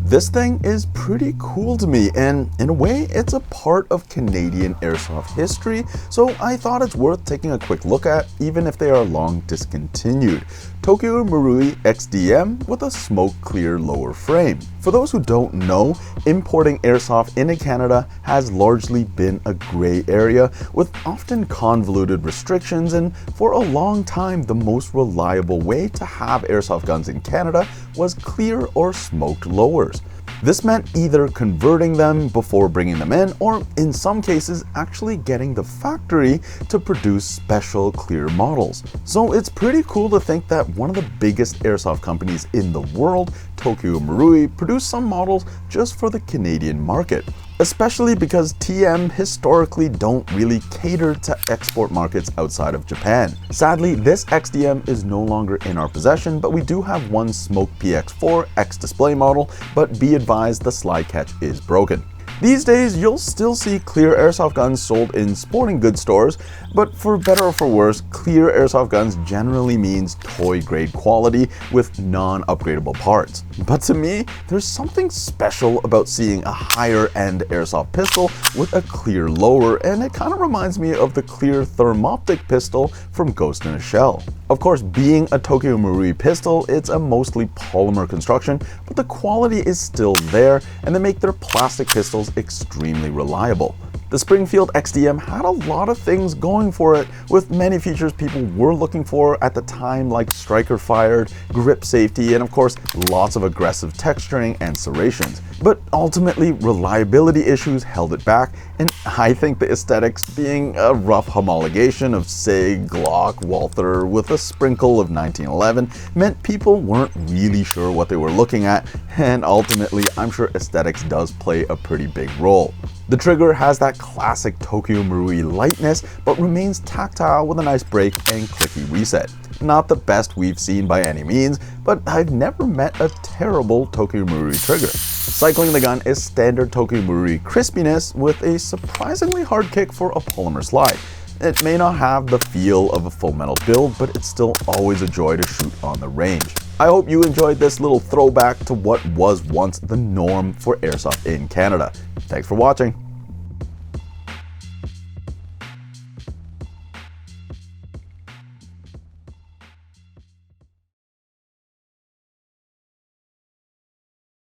This thing is pretty cool to me, and in a way, it's a part of Canadian airsoft history, so I thought it's worth taking a quick look at, even if they are long discontinued. Tokyo Marui XDM with a smoke-clear lower frame. For those who don't know, importing airsoft into Canada has largely been a gray area, with often convoluted restrictions, and for a long time the most reliable way to have airsoft guns in Canada was clear or smoked lowers. This meant either converting them before bringing them in, or in some cases actually getting the factory to produce special clear models. So it's pretty cool to think that one of the biggest airsoft companies in the world, Tokyo Marui, produced some models just for the Canadian market. Especially because TM historically don't really cater to export markets outside of Japan. Sadly, this XDM is no longer in our possession, but we do have one Smoke PX4 X display model, but be advised the slide catch is broken. These days, you'll still see clear airsoft guns sold in sporting goods stores, but for better or for worse, clear airsoft guns generally means toy-grade quality with non-upgradable parts. But to me, there's something special about seeing a higher-end airsoft pistol with a clear lower, and it kind of reminds me of the clear thermoptic pistol from Ghost in a Shell. Of course, being a Tokyo Marui pistol, it's a mostly polymer construction, but the quality is still there, and they make their plastic pistols extremely reliable. The Springfield XDM had a lot of things going for it, with many features people were looking for at the time, like striker fired, grip safety, and of course lots of aggressive texturing and serrations. But ultimately, reliability issues held it back, and I think the aesthetics being a rough homologation of SIG, Glock, Walther with a sprinkle of 1911 meant people weren't really sure what they were looking at, and ultimately I'm sure aesthetics does play a pretty big role. The trigger has that classic Tokyo Marui lightness, but remains tactile with a nice break and clicky reset. Not the best we've seen by any means, but I've never met a terrible Tokyo Marui trigger. Cycling the gun is standard Tokyo Marui crispiness with a surprisingly hard kick for a polymer slide. It may not have the feel of a full metal build, but it's still always a joy to shoot on the range. I hope you enjoyed this little throwback to what was once the norm for airsoft in Canada. Thanks for watching.